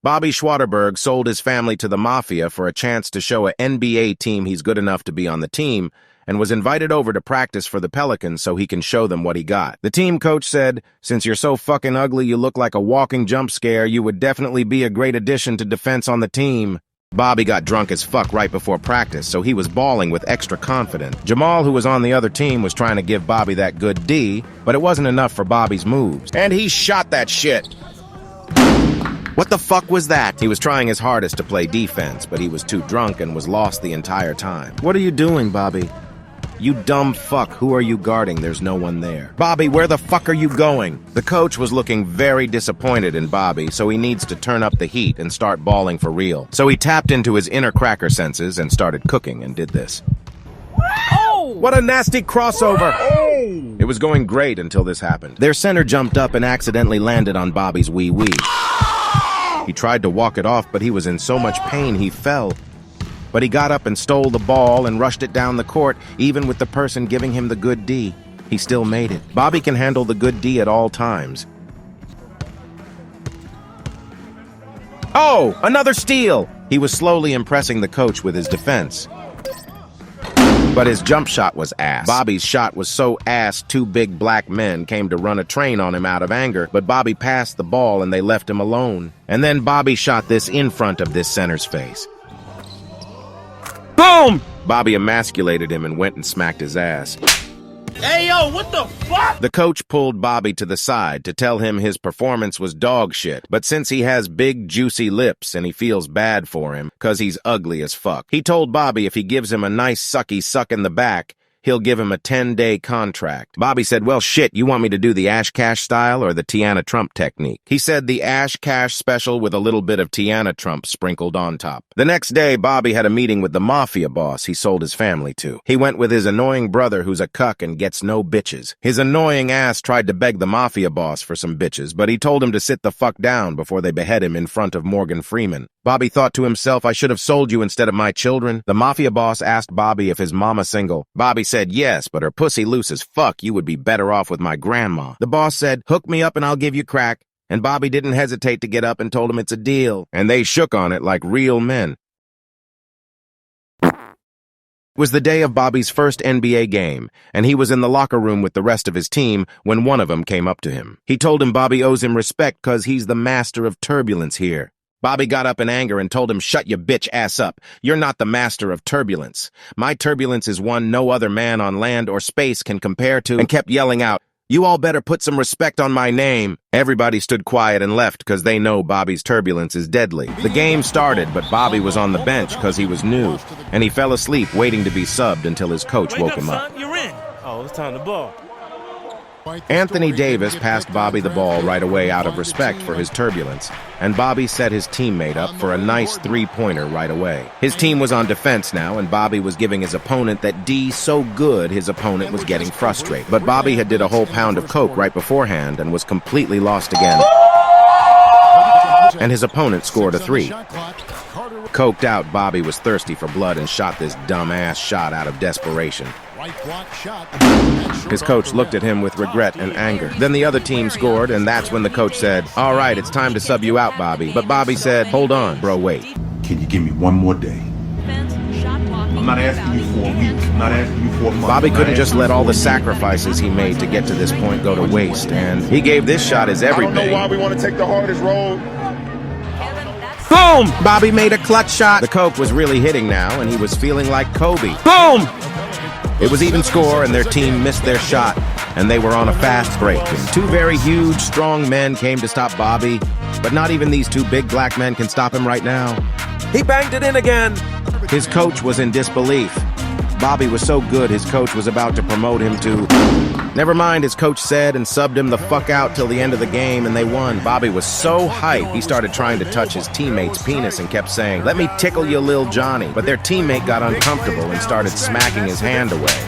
Bobby Shwaterberg sold his family to the Mafia for a chance to show an NBA team he's good enough to be on the team, and was invited over to practice for the Pelicans so he can show them what he got. The team coach said, "Since you're so fucking ugly you look like a walking jump scare, you would definitely be a great addition to defense on the team." Bobby got drunk as fuck right before practice, so he was bawling with extra confidence. Jamal, who was on the other team, was trying to give Bobby that good D, but it wasn't enough for Bobby's moves. And he shot that shit! What the fuck was that? He was trying his hardest to play defense, but he was too drunk and was lost the entire time. "What are you doing, Bobby?" "You dumb fuck, who are you guarding? There's no one there." "Bobby, where the fuck are you going?" The coach was looking very disappointed in Bobby, so he needs to turn up the heat and start balling for real. So he tapped into his inner cracker senses and started cooking and did this. Oh! What a nasty crossover! Oh! It was going great until this happened. Their center jumped up and accidentally landed on Bobby's wee-wee. He tried to walk it off, but he was in so much pain he fell. But he got up and stole the ball and rushed it down the court, even with the person giving him the good D. He still made it. Bobby can handle the good D at all times. Oh, another steal! He was slowly impressing the coach with his defense. But his jump shot was ass. Bobby's shot was so ass, two big black men came to run a train on him out of anger, but Bobby passed the ball and they left him alone. And then Bobby shot this in front of this center's face. Boom! Bobby emasculated him and went and smacked his ass. Hey, yo, what the fuck? The coach pulled Bobby to the side to tell him his performance was dog shit, but since he has big, juicy lips and he feels bad for him, 'cause he's ugly as fuck, he told Bobby if he gives him a nice sucky suck in the back, he'll give him a 10-day contract. Bobby said, "Well, shit, you want me to do the Ash Cash style or the Tiana Trump technique?" He said the Ash Cash special with a little bit of Tiana Trump sprinkled on top. The next day, Bobby had a meeting with the Mafia boss he sold his family to. He went with his annoying brother who's a cuck and gets no bitches. His annoying ass tried to beg the Mafia boss for some bitches, but he told him to sit the fuck down before they behead him in front of Morgan Freeman. Bobby thought to himself, "I should have sold you instead of my children." The Mafia boss asked Bobby if his mama single. Bobby said yes, but her pussy loose as fuck. "You would be better off with my grandma." The boss said, "Hook me up and I'll give you crack." And Bobby didn't hesitate to get up and told him it's a deal. And they shook on it like real men. It was the day of Bobby's first NBA game, and he was in the locker room with the rest of his team when one of them came up to him. He told him Bobby owes him respect 'cause he's the master of turbulence here. Bobby got up in anger and told him, "Shut your bitch ass up. You're not the master of turbulence. My turbulence is one no other man on land or space can compare to," and kept yelling out, "You all better put some respect on my name." Everybody stood quiet and left because they know Bobby's turbulence is deadly. The game started, but Bobby was on the bench because he was new, and he fell asleep waiting to be subbed until his coach woke him up. You're in. Oh, it's time to ball. Anthony Davis passed Bobby the ball right away out of respect for his turbulence, and Bobby set his teammate up for a nice three-pointer right away. His team was on defense now, and Bobby was giving his opponent that D so good his opponent was getting frustrated. But Bobby had did a whole pound of coke right beforehand and was completely lost again. And his opponent scored a three. Coked out, Bobby was thirsty for blood and shot this dumb-ass shot out of desperation. His coach looked at him with regret and anger. Then the other team scored, and that's when the coach said, "All right, it's time to sub you out, Bobby." But Bobby said, "Hold on, bro, wait. Can you give me one more day? I'm not asking you for a week. I'm not asking you for a month." Bobby couldn't just let all the sacrifices he made to get to this point go to waste, and he gave this shot his everything. I don't know why we want to take the hardest road. Boom! Bobby made a clutch shot. The coke was really hitting now, and he was feeling like Kobe. Boom! It was even score, and their team missed their shot, and they were on a fast break. And two very huge, strong men came to stop Bobby, but not even these two big black men can stop him right now. He banged it in again. His coach was in disbelief. Bobby was so good, his coach was about to promote him to... Never mind, his coach said, and subbed him the fuck out till the end of the game, and they won. Bobby was so hyped, he started trying to touch his teammate's penis and kept saying, "Let me tickle you, Lil Johnny." But their teammate got uncomfortable and started smacking his hand away.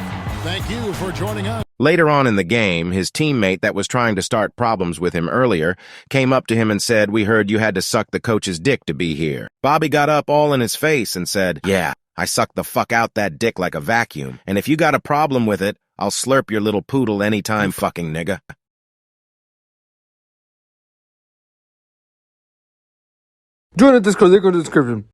Thank you for joining us. Later on in the game, his teammate that was trying to start problems with him earlier came up to him and said, "We heard you had to suck the coach's dick to be here." Bobby got up all in his face and said, "Yeah, I sucked the fuck out that dick like a vacuum, and if you got a problem with it, I'll slurp your little poodle anytime, fucking nigga." Join the Discord, link in the description.